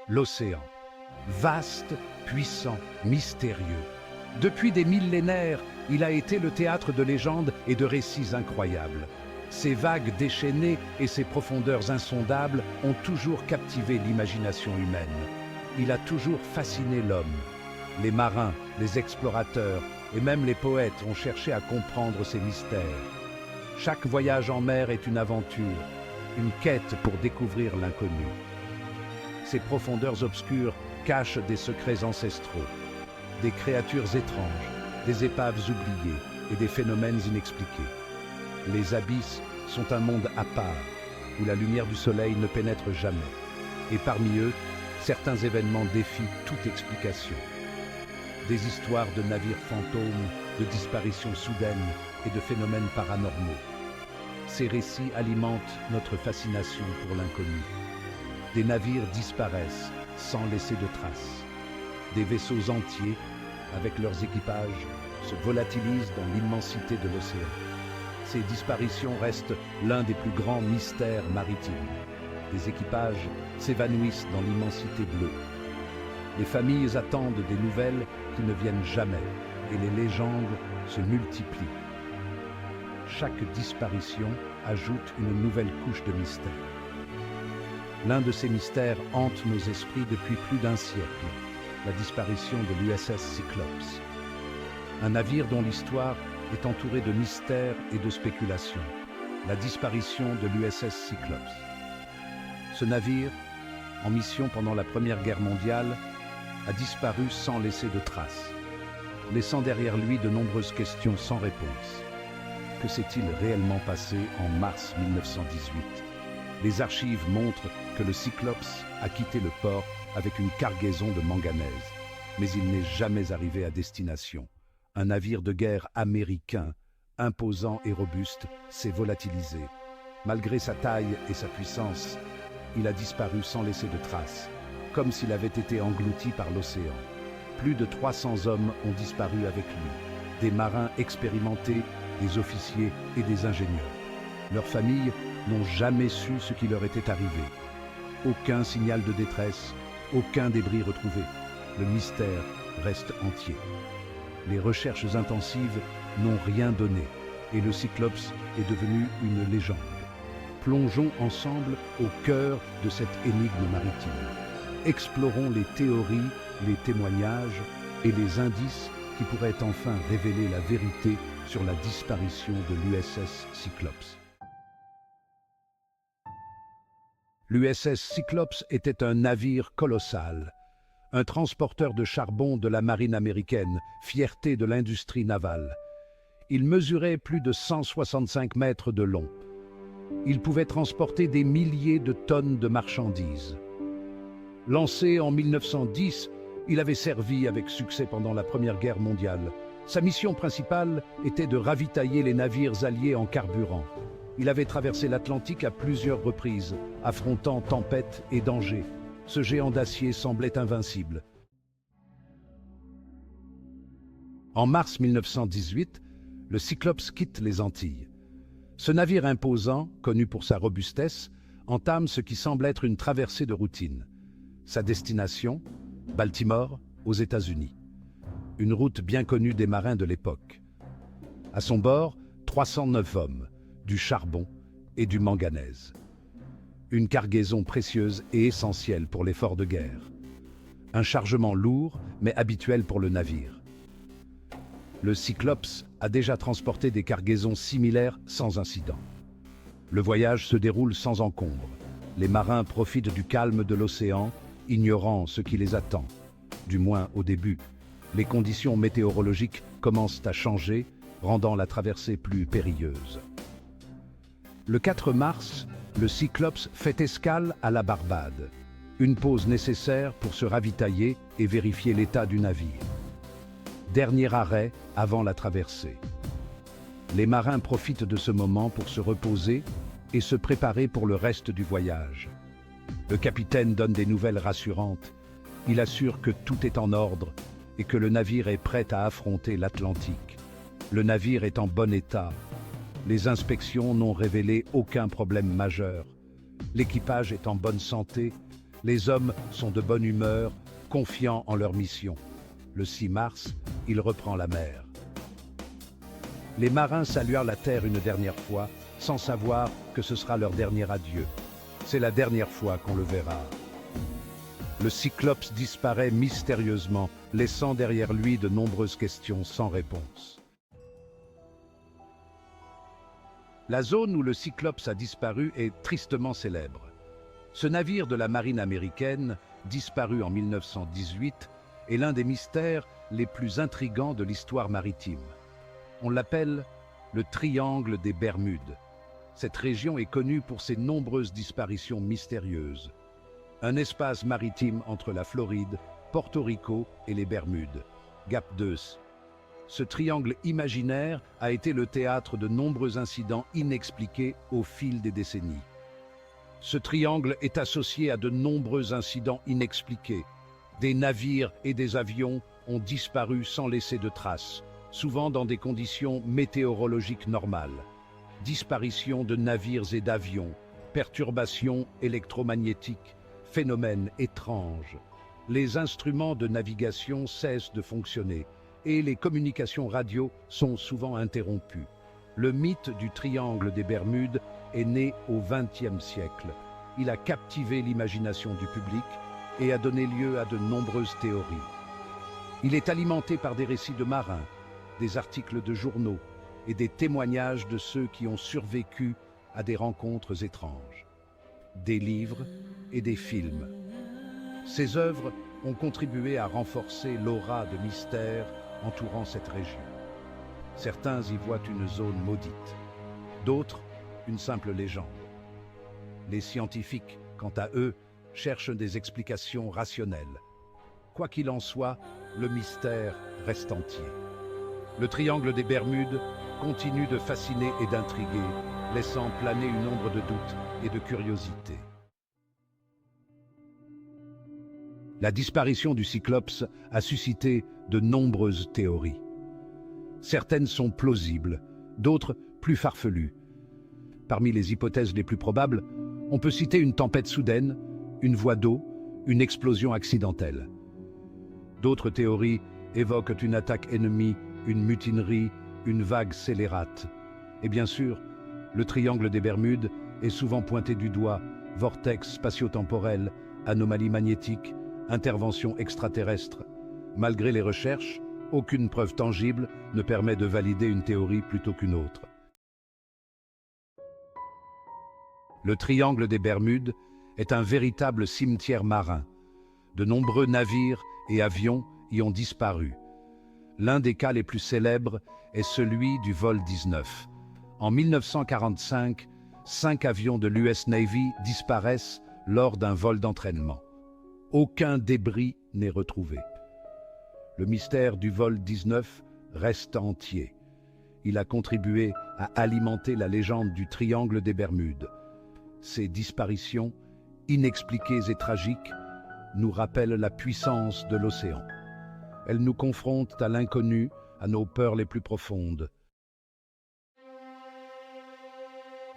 l'océan. Vaste, puissant, mystérieux. Depuis des millénaires, il a été le théâtre de légendes et de récits incroyables. Ses vagues déchaînées et ses profondeurs insondables ont toujours captivé l'imagination humaine. Il a toujours fasciné l'homme. Les marins, les explorateurs et même les poètes ont cherché à comprendre ces mystères. Chaque voyage en mer est une aventure, une quête pour découvrir l'inconnu. Ces profondeurs obscures cachent des secrets ancestraux, des créatures étranges, des épaves oubliées et des phénomènes inexpliqués. Les abysses sont un monde à part, où la lumière du soleil ne pénètre jamais. Et parmi eux, certains événements défient toute explication. Des histoires de navires fantômes, de disparitions soudaines et de phénomènes paranormaux. Ces récits alimentent notre fascination pour l'inconnu. Des navires disparaissent sans laisser de traces. Des vaisseaux entiers, avec leurs équipages, se volatilisent dans l'immensité de l'océan. Ces disparitions restent l'un des plus grands mystères maritimes. Des équipages s'évanouissent dans l'immensité bleue. Les familles attendent des nouvelles qui ne viennent jamais et les légendes se multiplient. Chaque disparition ajoute une nouvelle couche de mystère. L'un de ces mystères hante nos esprits depuis plus d'un siècle, la disparition de l'USS Cyclops. Un navire dont l'histoire est entourée de mystères et de spéculations. La disparition de l'USS Cyclops. Ce navire, en mission pendant la Première Guerre mondiale, a disparu sans laisser de traces, laissant derrière lui de nombreuses questions sans réponse. Que s'est-il réellement passé en mars 1918? Les archives montrent que le Cyclops a quitté le port avec une cargaison de manganèse, mais il n'est jamais arrivé à destination. Un navire de guerre américain, imposant et robuste, s'est volatilisé. Malgré sa taille et sa puissance, il a disparu sans laisser de traces, comme s'il avait été englouti par l'océan. Plus de 300 hommes ont disparu avec lui, des marins expérimentés, des officiers et des ingénieurs. Leurs familles n'ont jamais su ce qui leur était arrivé. Aucun signal de détresse, aucun débris retrouvé. Le mystère reste entier. Les recherches intensives n'ont rien donné et le Cyclops est devenu une légende. Plongeons ensemble au cœur de cette énigme maritime. Explorons les théories, les témoignages et les indices qui pourraient enfin révéler la vérité sur la disparition de l'USS Cyclops. L'USS Cyclops était un navire colossal, un transporteur de charbon de la marine américaine, fierté de l'industrie navale. Il mesurait plus de 165 mètres de long. Il pouvait transporter des milliers de tonnes de marchandises. Lancé en 1910, il avait servi avec succès pendant la Première Guerre mondiale. Sa mission principale était de ravitailler les navires alliés en carburant. Il avait traversé l'Atlantique à plusieurs reprises, affrontant tempêtes et dangers. Ce géant d'acier semblait invincible. En mars 1918, le Cyclops quitte les Antilles. Ce navire imposant, connu pour sa robustesse, entame ce qui semble être une traversée de routine. Sa destination, Baltimore, aux États-Unis. Une route bien connue des marins de l'époque. À son bord, 309 hommes, du charbon et du manganèse. Une cargaison précieuse et essentielle pour l'effort de guerre. Un chargement lourd, mais habituel pour le navire. Le Cyclops a déjà transporté des cargaisons similaires sans incident. Le voyage se déroule sans encombre. Les marins profitent du calme de l'océan, ignorant ce qui les attend. Du moins au début. Les conditions météorologiques commencent à changer, rendant la traversée plus périlleuse. Le 4 mars, le Cyclops fait escale à la Barbade. Une pause nécessaire pour se ravitailler et vérifier l'état du navire. Dernier arrêt avant la traversée. Les marins profitent de ce moment pour se reposer et se préparer pour le reste du voyage. Le capitaine donne des nouvelles rassurantes. Il assure que tout est en ordre et que le navire est prêt à affronter l'Atlantique. Le navire est en bon état. Les inspections n'ont révélé aucun problème majeur. L'équipage est en bonne santé Les hommes sont de bonne humeur, confiants en leur mission. Le 6 mars, il reprend la mer. Les marins saluèrent la terre une dernière fois, sans savoir que ce sera leur dernier adieu. C'est la dernière fois qu'on le verra. Le Cyclops disparaît mystérieusement, laissant derrière lui de nombreuses questions sans réponse. La zone où le Cyclops a disparu est tristement célèbre. Ce navire de la marine américaine, disparu en 1918, est l'un des mystères les plus intrigants de l'histoire maritime. On l'appelle le triangle des Bermudes. Cette région est connue pour ses nombreuses disparitions mystérieuses. Un espace maritime entre la Floride, Porto Rico et les Bermudes, Gap Deux. Ce triangle imaginaire a été le théâtre de nombreux incidents inexpliqués au fil des décennies. Ce triangle est associé à de nombreux incidents inexpliqués. Des navires et des avions ont disparu sans laisser de traces, souvent dans des conditions météorologiques normales. Disparition de navires et d'avions, perturbations électromagnétiques, phénomènes étranges. Les instruments de navigation cessent de fonctionner et les communications radio sont souvent interrompues. Le mythe du triangle des Bermudes est né au XXe siècle. Il a captivé l'imagination du public et a donné lieu à de nombreuses théories. Il est alimenté par des récits de marins, des articles de journaux et des témoignages de ceux qui ont survécu à des rencontres étranges. Des livres et des films. Ces œuvres ont contribué à renforcer l'aura de mystère entourant cette région. Certains y voient une zone maudite, d'autres une simple légende. Les scientifiques, quant à eux, cherchent des explications rationnelles. Quoi qu'il en soit, le mystère reste entier. Le triangle des Bermudes continue de fasciner et d'intriguer, laissant planer une ombre de doute et de curiosité. La disparition du Cyclops a suscité de nombreuses théories. Certaines sont plausibles, d'autres plus farfelues. Parmi les hypothèses les plus probables, on peut citer une tempête soudaine, une voie d'eau, une explosion accidentelle. D'autres théories évoquent une attaque ennemie, une mutinerie, une vague scélérate. Et bien sûr, le triangle des Bermudes est souvent pointé du doigt, vortex spatio-temporel, anomalie magnétique, intervention extraterrestre. Malgré les recherches, aucune preuve tangible ne permet de valider une théorie plutôt qu'une autre. Le triangle des Bermudes est un véritable cimetière marin. De nombreux navires et avions y ont disparu. L'un des cas les plus célèbres est celui du vol 19. En 1945, 5 avions de l'US Navy disparaissent lors d'un vol d'entraînement. Aucun débris n'est retrouvé. Le mystère du vol 19 reste entier. Il a contribué à alimenter la légende du triangle des Bermudes. Ces disparitions, inexpliquées et tragiques, nous rappellent la puissance de l'océan. Elles nous confrontent à l'inconnu, à nos peurs les plus profondes.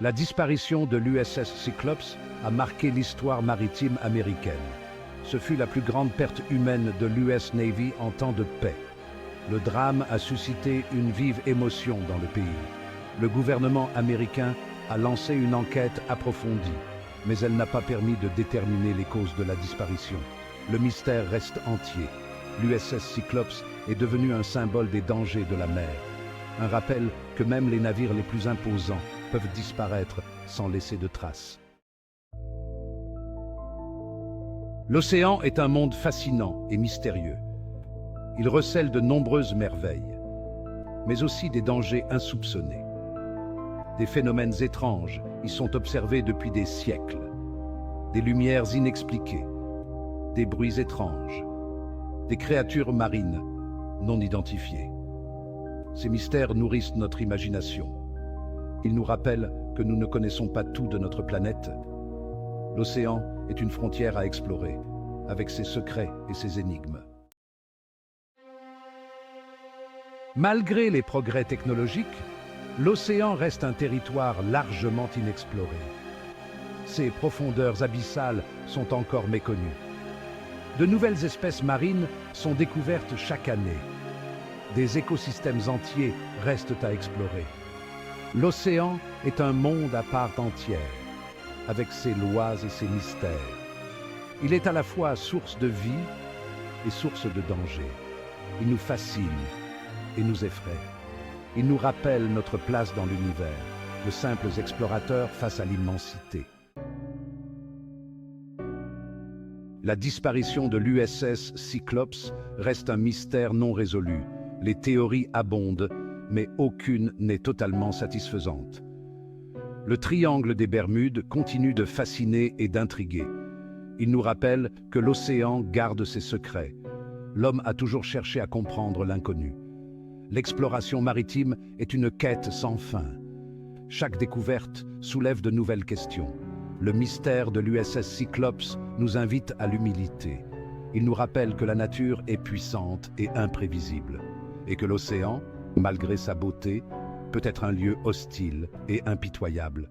La disparition de l'USS Cyclops a marqué l'histoire maritime américaine. Ce fut la plus grande perte humaine de l'US Navy en temps de paix. Le drame a suscité une vive émotion dans le pays. Le gouvernement américain a lancé une enquête approfondie, mais elle n'a pas permis de déterminer les causes de la disparition. Le mystère reste entier. L'USS Cyclops est devenu un symbole des dangers de la mer. Un rappel que même les navires les plus imposants peuvent disparaître sans laisser de traces. L'océan est un monde fascinant et mystérieux. Il recèle de nombreuses merveilles, mais aussi des dangers insoupçonnés. Des phénomènes étranges y sont observés depuis des siècles. Des lumières inexpliquées, des bruits étranges, des créatures marines non identifiées. Ces mystères nourrissent notre imagination. Ils nous rappellent que nous ne connaissons pas tout de notre planète. L'océan est une frontière à explorer, avec ses secrets et ses énigmes. Malgré les progrès technologiques, l'océan reste un territoire largement inexploré. Ces profondeurs abyssales sont encore méconnues. De nouvelles espèces marines sont découvertes chaque année. Des écosystèmes entiers restent à explorer. L'océan est un monde à part entière, avec ses lois et ses mystères. Il est à la fois source de vie et source de danger. Il nous fascine et nous effraie. Il nous rappelle notre place dans l'univers, de simples explorateurs face à l'immensité. La disparition de l'USS Cyclops reste un mystère non résolu. Les théories abondent, mais aucune n'est totalement satisfaisante. Le triangle des Bermudes continue de fasciner et d'intriguer. Il nous rappelle que l'océan garde ses secrets. L'homme a toujours cherché à comprendre l'inconnu. L'exploration maritime est une quête sans fin. Chaque découverte soulève de nouvelles questions. Le mystère de l'USS Cyclops nous invite à l'humilité. Il nous rappelle que la nature est puissante et imprévisible, et que l'océan, malgré sa beauté, peut être un lieu hostile et impitoyable.